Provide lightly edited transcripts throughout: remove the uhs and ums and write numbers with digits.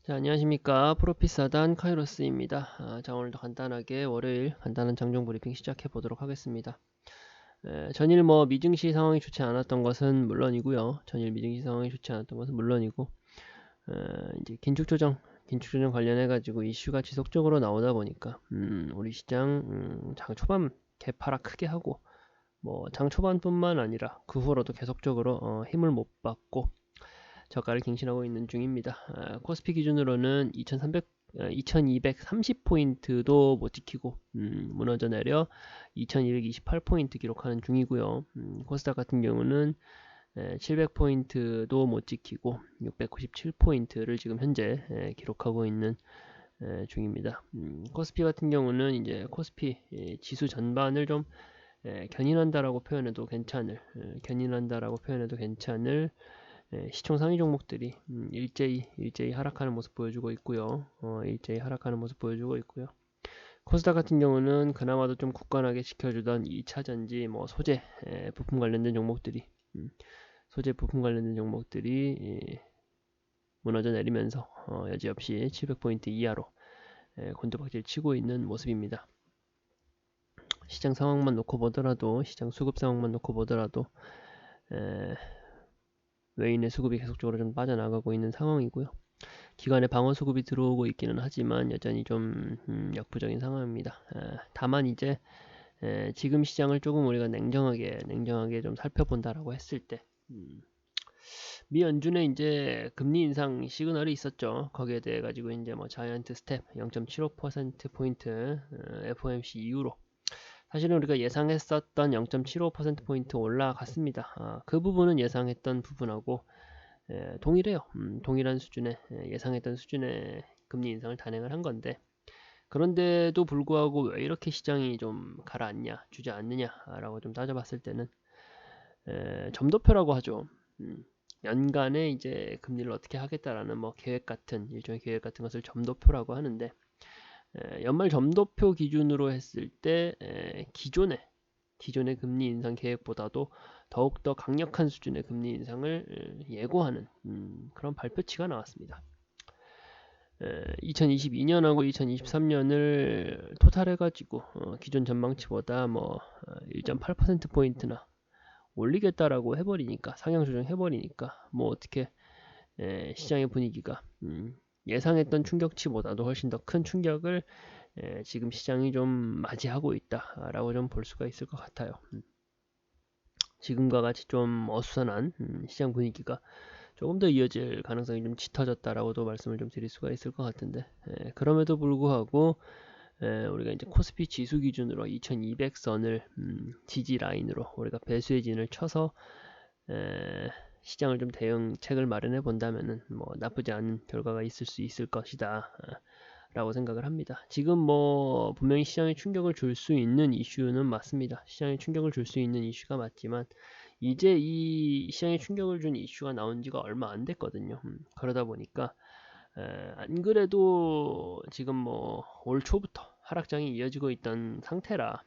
자, 안녕하십니까. 프로피사단 카이로스입니다. 자, 오늘도 간단하게 월요일 간단한 장중 브리핑 시작해 보도록 하겠습니다. 전일 미증시 상황이 좋지 않았던 것은 물론이고요. 전일 미증시 상황이 좋지 않았던 것은 물론이고, 이제 긴축조정 관련해 가지고 이슈가 지속적으로 나오다 보니까, 우리 시장 장 초반 개파락 크게 하고, 장 초반뿐만 아니라 그 후로도 계속적으로 힘을 못 받고 저가를 갱신하고 있는 중입니다. 코스피 기준으로는 2230포인트도 못 지키고 무너져 내려 2228포인트 기록하는 중이고요. 코스닥 같은 경우는 700포인트도 못 지키고 697포인트를 지금 현재 기록하고 있는 중입니다. 코스피 같은 경우는 이제 코스피 지수 전반을 좀 견인한다라고 표현해도 괜찮을 시총 상위 종목들이 일제히 하락하는 모습 보여주고 있고요. 코스닥 같은 경우는 그나마도 좀 굳건하게 지켜주던 2차전지 소재 부품 관련된 종목들이 무너져 내리면서 여지없이 700포인트 이하로 곤두박질 치고 있는 모습입니다. 시장 상황만 놓고 보더라도, 시장 수급 상황만 놓고 보더라도 외인의 수급이 계속적으로 좀 빠져나가고 있는 상황이고요. 기관의 방어 수급이 들어오고 있기는 하지만 여전히 좀 역부족인 상황입니다. 다만 이제 지금 시장을 조금 우리가 냉정하게 좀 살펴본다라고 했을 때 미 연준의 이제 금리 인상 시그널이 있었죠. 거기에 대해 가지고 이제 자이언트 스텝 0.75% 포인트 FOMC 이후로 사실은 우리가 예상했었던 0.75% 포인트 올라갔습니다. 그 부분은 예상했던 부분하고 동일해요. 동일한 수준의 예상했던 수준의 금리 인상을 단행을 한 건데, 그런데도 불구하고 왜 이렇게 시장이 좀 가라앉냐, 주저앉느냐라고 좀 따져봤을 때는 점도표라고 하죠. 연간에 이제 금리를 어떻게 하겠다라는 일종의 계획 같은 것을 점도표라고 하는데, 연말 점도표 기준으로 했을 때 기존의 금리 인상 계획보다도 더욱더 강력한 수준의 금리 인상을 예고하는 그런 발표치가 나왔습니다. 2022년하고 2023년을 토탈해가지고 기존 전망치보다 1.8%포인트나 올리겠다라고 해버리니까, 상향 조정해버리니까 어떻게 시장의 분위기가 예상했던 충격치보다도 훨씬 더 큰 충격을 지금 시장이 좀 맞이하고 있다라고 좀 볼 수가 있을 것 같아요. 지금과 같이 좀 어수선한 시장 분위기가 조금 더 이어질 가능성이 좀 짙어졌다라고도 말씀을 좀 드릴 수가 있을 것 같은데, 그럼에도 불구하고 우리가 이제 코스피 지수 기준으로 2200선을 지지 라인으로 우리가 배수의 진을 쳐서 시장을 좀 대응책을 마련해 본다면은 나쁘지 않은 결과가 있을 수 있을 것이다 라고 생각을 합니다. 지금 분명히 시장에 충격을 줄 수 있는 이슈는 맞습니다. 시장에 충격을 줄 수 있는 이슈가 맞지만 이제 이 시장에 충격을 준 이슈가 나온 지가 얼마 안 됐거든요. 그러다 보니까 안 그래도 지금 올 초부터 하락장이 이어지고 있던 상태라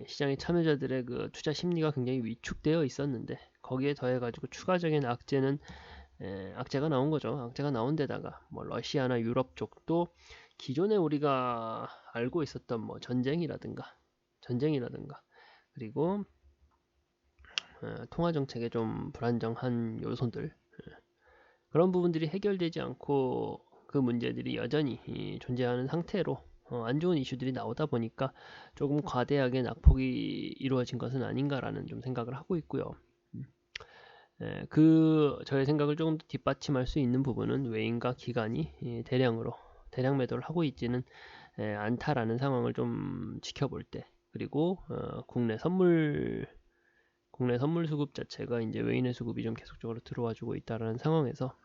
시장의 참여자들의 그 투자 심리가 굉장히 위축되어 있었는데, 거기에 더해 가지고 추가적인 악재가 나온 거죠. 악재가 나온 데다가 러시아나 유럽 쪽도 기존에 우리가 알고 있었던 전쟁이라든가 그리고 통화 정책의 좀 불안정한 요소들, 그런 부분들이 해결되지 않고 그 문제들이 여전히 존재하는 상태로 안 좋은 이슈들이 나오다 보니까 조금 과대하게 낙폭이 이루어진 것은 아닌가라는 좀 생각을 하고 있고요. 저의 생각을 조금 더 뒷받침할 수 있는 부분은 외인과 기관이 대량 매도를 하고 있지는 않다라는 상황을 좀 지켜볼 때, 그리고 국내 선물 수급 자체가 이제 외인의 수급이 좀 계속적으로 들어와주고 있다라는 상황에서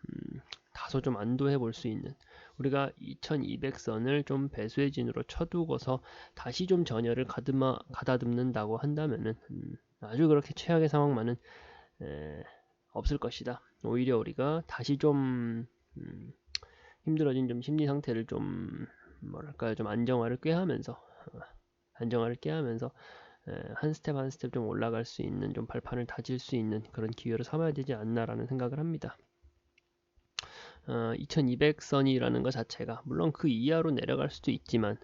다소 좀 안도해 볼 수 있는, 우리가 2200선을 좀 배수의 진으로 쳐두고서 다시 좀 전열을 가다듬는다고 한다면은 아주 그렇게 최악의 상황만은 없을 것이다. 오히려 우리가 다시 좀 힘들어진 좀 심리 상태를 좀 좀 안정화를 꾀하면서 한 스텝 좀 올라갈 수 있는, 좀 발판을 다질 수 있는 그런 기회로 삼아야 되지 않나라는 생각을 합니다. 2200선이라는 것 자체가 물론 그 이하로 내려갈 수도 있지만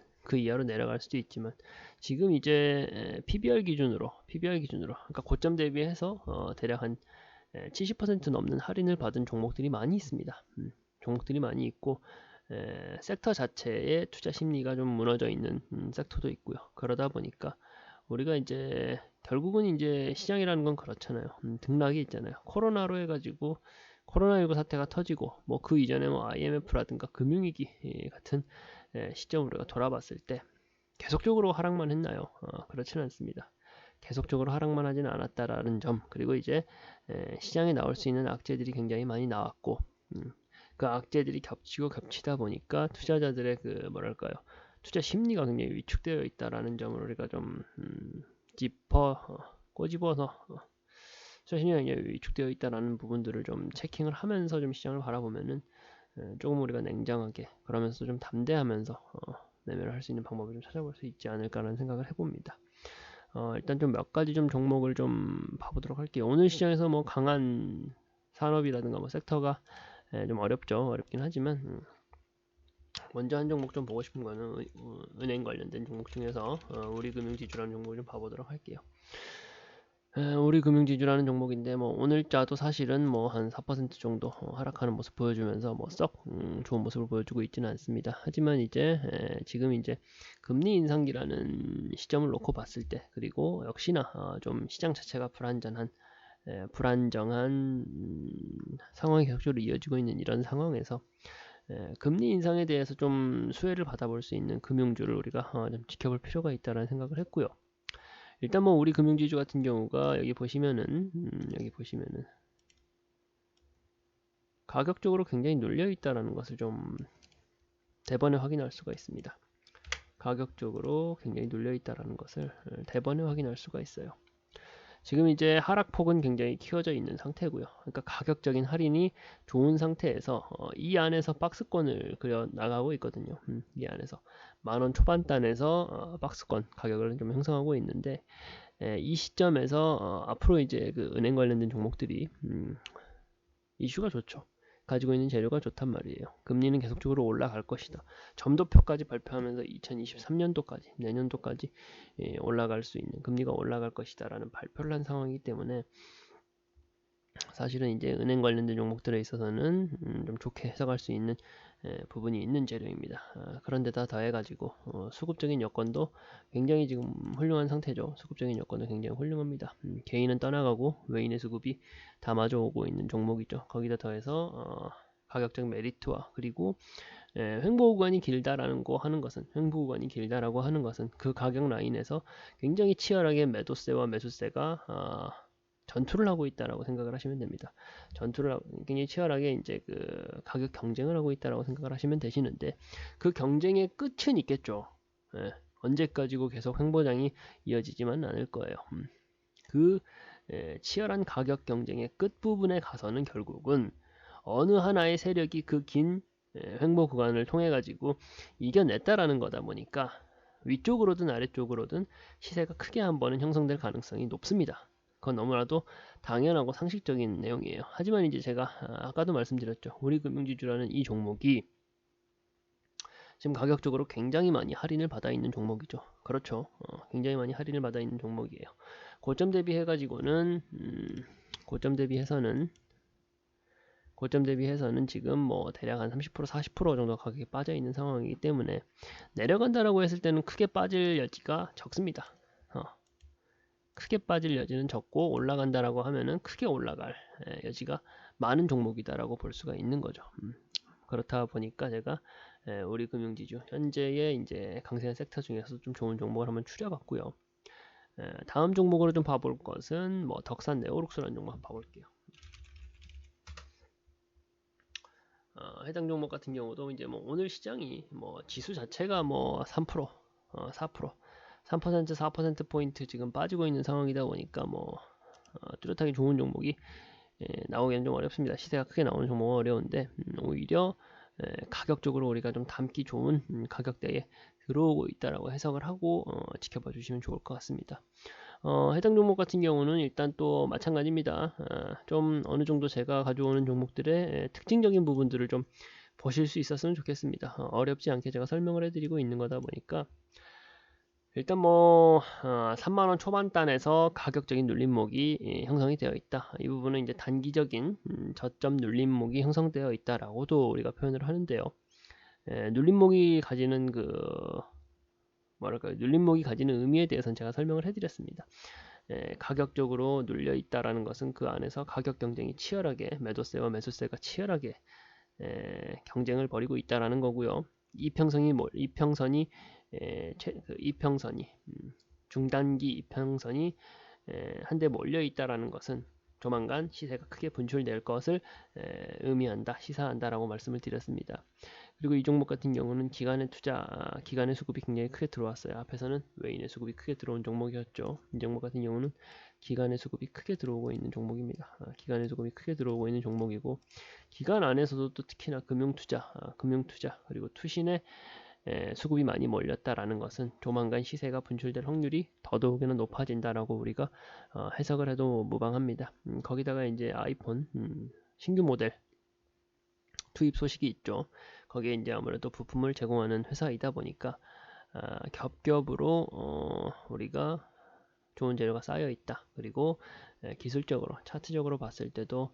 지금 이제 PBR 기준으로 그러니까 고점 대비해서 대략 한 70% 넘는 할인을 받은 종목들이 많이 있습니다. 종목들이 많이 있고 섹터 자체의 투자 심리가 좀 무너져 있는 섹터도 있고요. 그러다 보니까 우리가 이제 결국은 이제 시장이라는 건 그렇잖아요. 등락이 있잖아요. 코로나로 해가지고 코로나19 사태가 터지고 뭐 그 이전에 뭐 IMF라든가 금융위기 같은 시점으로 우리가 돌아봤을 때 계속적으로 하락만 했나요? 그렇지는 않습니다. 계속적으로 하락만 하지는 않았다라는 점, 그리고 이제 시장에 나올 수 있는 악재들이 굉장히 많이 나왔고 그 악재들이 겹치다 보니까 투자자들의 그 뭐랄까요, 투자 심리가 굉장히 위축되어 있다라는 점을 우리가 좀 꼬집어서 투자 심리가 굉장히 위축되어 있다라는 부분들을 좀 체킹을 하면서 좀 시장을 바라보면은 조금 우리가 냉정하게, 그러면서 좀 담대하면서 매매를 할 수 있는 방법을 좀 찾아볼 수 있지 않을까라는 생각을 해봅니다. 일단 좀 몇 가지 좀 종목을 좀 봐보도록 할게요. 오늘 시장에서 뭐 강한 산업이라든가 뭐 섹터가 좀 어렵긴 하지만 먼저 한 종목 좀 보고 싶은 거는 은행 관련된 종목 중에서 우리금융지주라는 종목을 좀 봐보도록 할게요. 우리금융지주라는 종목인데 뭐 오늘자도 사실은 뭐 한 4% 정도 하락하는 모습 보여주면서 뭐 썩 좋은 모습을 보여주고 있지는 않습니다. 하지만 이제 지금 이제 금리 인상기라는 시점을 놓고 봤을 때, 그리고 역시나 좀 시장 자체가 불안정한 상황이 계속적으로 이어지고 있는 이런 상황에서 금리 인상에 대해서 좀 수혜를 받아볼 수 있는 금융주를 우리가 좀 지켜볼 필요가 있다는 생각을 했고요. 일단 뭐 우리 금융지주 같은 경우가 여기 보시면은 가격적으로 굉장히 눌려 있다라는 것을 좀 대번에 확인할 수가 있습니다. 가격적으로 굉장히 눌려 있다라는 것을 대번에 확인할 수가 있어요. 지금 이제 하락폭은 굉장히 키워져 있는 상태고요. 그러니까 가격적인 할인이 좋은 상태에서 이 안에서 박스권을 그려 나가고 있거든요. 이 안에서 10,000원 초반단에서 박스권 가격을 좀 형성하고 있는데, 이 시점에서 앞으로 이제 그 은행 관련된 종목들이 이슈가 좋죠. 가지고 있는 재료가 좋단 말이에요. 금리는 계속적으로 올라갈 것이다. 점도표까지 발표하면서 2023년도까지, 내년도까지 올라갈 수 있는, 금리가 올라갈 것이다 라는 발표를 한 상황이기 때문에 사실은 이제 은행 관련된 종목들에 있어서는 좀 좋게 해석할 수 있는 부분이 있는 재료입니다. 그런데다 더해가지고 수급적인 여건도 굉장히 지금 훌륭한 상태죠. 수급적인 여건도 굉장히 훌륭합니다. 개인은 떠나가고 외인의 수급이 다 마주오고 있는 종목이죠. 거기다 더해서 가격적 메리트와, 그리고 횡보 구간이 길다라고 하는 것은 그 가격 라인에서 굉장히 치열하게 매도세와 매수세가 전투를 하고 있다라고 생각을 하시면 됩니다. 굉장히 치열하게 이제 그 가격 경쟁을 하고 있다라고 생각을 하시면 되시는데, 그 경쟁의 끝은 있겠죠. 언제까지고 계속 횡보장이 이어지지만 않을 거예요. 그 치열한 가격 경쟁의 끝 부분에 가서는 결국은 어느 하나의 세력이 그 긴 횡보 구간을 통해 가지고 이겨냈다라는 거다 보니까 위쪽으로든 아래쪽으로든 시세가 크게 한 번은 형성될 가능성이 높습니다. 그건 너무나도 당연하고 상식적인 내용이에요. 하지만 이제 제가 아까도 말씀드렸죠. 우리금융지주라는 이 종목이 지금 가격적으로 굉장히 많이 할인을 받아 있는 종목이죠. 그렇죠. 굉장히 많이 할인을 받아 있는 종목이에요. 고점 대비해가지고는 고점 대비해서는 지금 뭐 대략 한 30% 40% 정도 가격이 빠져 있는 상황이기 때문에 내려간다라고 했을 때는 크게 빠질 여지가 적습니다. 크게 빠질 여지는 적고, 올라간다라고 하면은 크게 올라갈 여지가 많은 종목이다라고 볼 수가 있는 거죠. 그렇다 보니까 제가 우리 금융지주 현재의 이제 강세한 섹터 중에서 좀 좋은 종목을 한번 추려봤고요. 다음 종목으로 좀 봐볼 것은 뭐 덕산 네오룩스라는 종목 한번 봐볼게요. 해당 종목 같은 경우도 이제 뭐 오늘 시장이 뭐 지수 자체가 뭐 3%, 4%, 3%, 4%포인트 지금 빠지고 있는 상황이다 보니까 뭐 뚜렷하게 좋은 종목이 나오기는 좀 어렵습니다. 시세가 크게 나오는 종목은 어려운데 오히려 가격적으로 우리가 좀 담기 좋은 가격대에 들어오고 있다라고 해석을 하고 지켜봐 주시면 좋을 것 같습니다. 해당 종목 같은 경우는 일단 또 마찬가지입니다. 좀 어느 정도 제가 가져오는 종목들의 특징적인 부분들을 좀 보실 수 있었으면 좋겠습니다. 어렵지 않게 제가 설명을 해드리고 있는 거다 보니까 일단 뭐 3만원 초반단에서 가격적인 눌림목이 형성이 되어 있다. 이 부분은 이제 단기적인 저점 눌림목이 형성되어 있다라고도 우리가 표현을 하는데요. 눌림목이 가지는 눌림목이 가지는 의미에 대해서는 제가 설명을 해드렸습니다. 가격적으로 눌려 있다라는 것은 그 안에서 가격 경쟁이 치열하게 매도세와 매수세가 치열하게 경쟁을 벌이고 있다라는 거고요. 이평선이 중단기 이평선이 한데 몰려 있다라는 것은 조만간 시세가 크게 분출될 것을 의미한다, 시사한다라고 말씀을 드렸습니다. 그리고 이 종목 같은 경우는 기간의 수급이 굉장히 크게 들어왔어요. 앞에서는 외인의 수급이 크게 들어온 종목이었죠. 이 종목 같은 경우는 기간의 수급이 크게 들어오고 있는 종목입니다. 기간의 수급이 크게 들어오고 있는 종목이고, 기간 안에서도 또 특히나 금융투자 그리고 투신의 수급이 많이 몰렸다라는 것은 조만간 시세가 분출될 확률이 더더욱이나 높아진다라고 우리가 해석을 해도 무방합니다. 거기다가 이제 아이폰 신규 모델 투입 소식이 있죠. 거기에 이제 아무래도 부품을 제공하는 회사이다 보니까 겹겹으로 우리가 좋은 재료가 쌓여 있다. 그리고 기술적으로 차트적으로 봤을 때도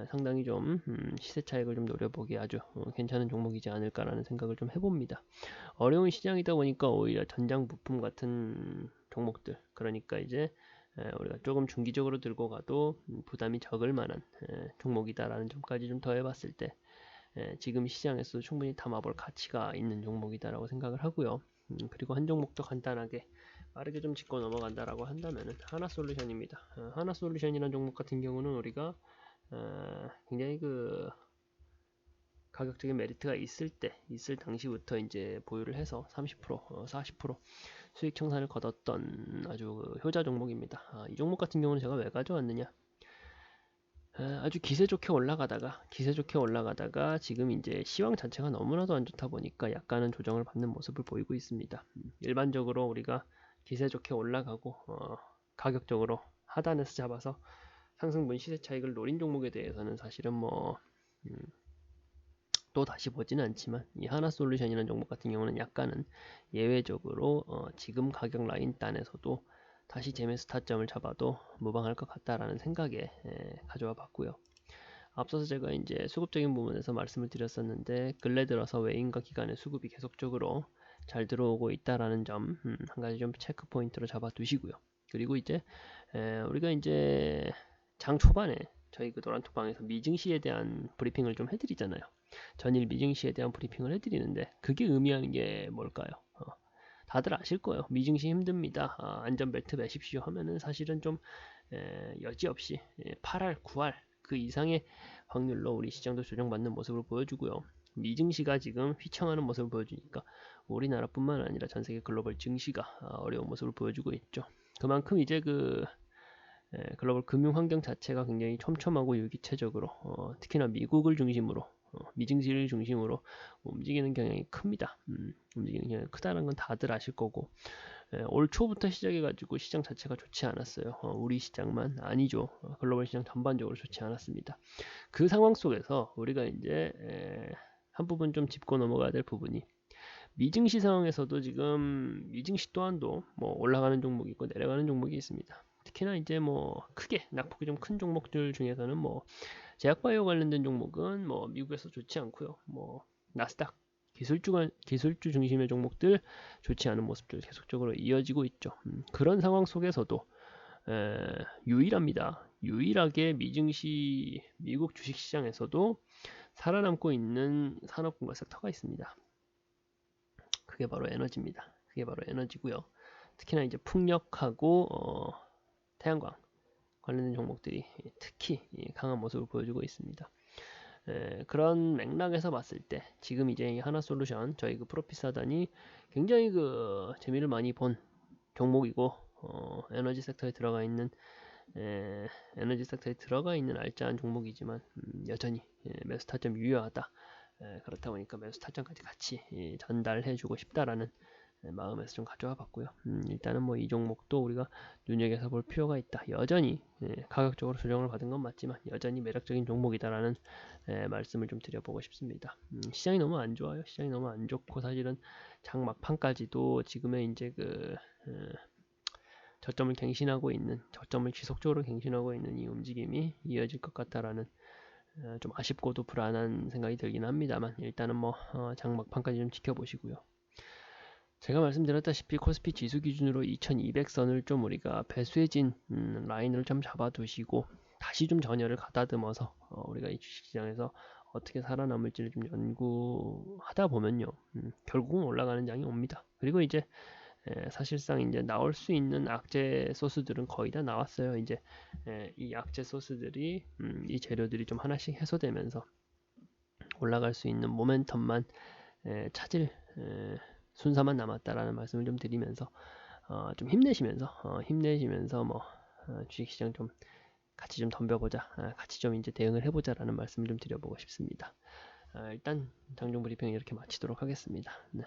상당히 좀 시세 차익을 좀 노려보기 아주 괜찮은 종목이지 않을까라는 생각을 좀 해봅니다. 어려운 시장이다 보니까 오히려 전장 부품 같은 종목들, 그러니까 이제 우리가 조금 중기적으로 들고 가도 부담이 적을 만한 종목이다라는 점까지 좀 더해봤을 때 지금 시장에서 충분히 담아볼 가치가 있는 종목이다라고 생각을 하고요. 그리고 한 종목도 간단하게 빠르게 좀 짚고 넘어간다라고 한다면은 하나솔루션입니다. 하나솔루션이라는 종목 같은 경우는 우리가 굉장히 가격적인 메리트가 있을 당시부터 이제 보유를 해서 30%, 40% 수익 청산을 거뒀던 아주 효자 종목입니다. 이 종목 같은 경우는 제가 왜 가져왔느냐? 아주 기세 좋게 올라가다가 지금 이제 시황 자체가 너무나도 안 좋다 보니까 약간은 조정을 받는 모습을 보이고 있습니다. 일반적으로 우리가 기세 좋게 올라가고 가격적으로 하단에서 잡아서 상승분 시세 차익을 노린 종목에 대해서는 사실은 또 다시 보지는 않지만 이 하나솔루션이라는 종목 같은 경우는 약간은 예외적으로 지금 가격 라인 단에서도 다시 재매수 타점을 잡아도 무방할 것 같다라는 생각에 가져와 봤고요. 앞서서 제가 이제 수급적인 부분에서 말씀을 드렸었는데 근래 들어서 외인과 기관의 수급이 계속적으로 잘 들어오고 있다라는 점 한 가지 좀 체크 포인트로 잡아 두시고요. 그리고 이제 우리가 이제 장 초반에 저희 노란톡방에서 미증시에 대한 브리핑을 좀 해드리잖아요. 전일 미증시에 대한 브리핑을 해드리는데 그게 의미하는 게 뭘까요? 다들 아실 거예요. 미증시 힘듭니다. 안전벨트 매십시오 하면은 사실은 좀 여지없이 8할, 9할 그 이상의 확률로 우리 시장도 조정받는 모습을 보여주고요. 미증시가 지금 휘청하는 모습을 보여주니까 우리나라뿐만 아니라 전세계 글로벌 증시가 어려운 모습을 보여주고 있죠. 그만큼 이제 글로벌 금융 환경 자체가 굉장히 촘촘하고 유기체적으로 특히나 미국을 중심으로 미증시를 중심으로 움직이는 경향이 큽니다. 움직이는 경향이 크다는 건 다들 아실 거고 올 초부터 시작해가지고 시장 자체가 좋지 않았어요. 우리 시장만 아니죠. 글로벌 시장 전반적으로 좋지 않았습니다. 그 상황 속에서 우리가 이제 한 부분 좀 짚고 넘어가야 될 부분이 미증시 상황에서도 지금 미증시 또한도 올라가는 종목이 있고 내려가는 종목이 있습니다. 특히나 이제 크게 낙폭이 좀 큰 종목들 중에서는 제약바이오 관련된 종목은 미국에서 좋지 않고요. 나스닥 기술주 중심의 종목들 좋지 않은 모습들 계속적으로 이어지고 있죠. 그런 상황 속에서도 유일합니다. 유일하게 미국 주식시장에서도 살아남고 있는 산업군과 섹터가 있습니다. 그게 바로 에너지입니다. 그게 바로 에너지고요. 특히나 이제 풍력하고 태양광 관련된 종목들이 특히 강한 모습을 보여주고 있습니다. 그런 맥락에서 봤을 때 지금 이제 이 하나솔루션 저희 프로피스하단이 굉장히 재미를 많이 본 종목이고 에너지 섹터에 들어가 있는 알짜한 종목이지만 여전히 매수 타점 유효하다. 그렇다 보니까 매수 타점까지 같이 전달해주고 싶다라는 마음에서 좀 가져와 봤고요. 일단은 뭐 이 종목도 우리가 눈여겨서 볼 필요가 있다. 여전히 가격적으로 조정을 받은 건 맞지만 여전히 매력적인 종목이다라는 말씀을 좀 드려보고 싶습니다. 시장이 너무 안 좋아요. 시장이 너무 안 좋고 사실은 장 막판까지도 지금의 이제 저점을 갱신하고 있는, 저점을 지속적으로 갱신하고 있는 이 움직임이 이어질 것 같다라는 좀 아쉽고도 불안한 생각이 들긴 합니다만 일단은 뭐 장 막판까지 좀 지켜보시고요. 제가 말씀드렸다시피 코스피 지수 기준으로 2200선을 좀 우리가 배수해진 라인을 좀 잡아두시고 다시 좀 전열을 가다듬어서 우리가 이 주식시장에서 어떻게 살아남을지를 좀 연구하다 보면요, 결국은 올라가는 장이 옵니다. 그리고 이제 사실상 이제 나올 수 있는 악재 소스들은 거의 다 나왔어요. 이제 이 악재 소스들이 이 재료들이 좀 하나씩 해소되면서 올라갈 수 있는 모멘텀만 찾을 순서만 남았다라는 말씀을 좀 드리면서 좀 힘내시면서 뭐 주식시장 좀 같이 좀 덤벼보자, 같이 좀 이제 대응을 해보자라는 말씀을 좀 드려보고 싶습니다. 일단 장중 브리핑 이렇게 마치도록 하겠습니다. 네.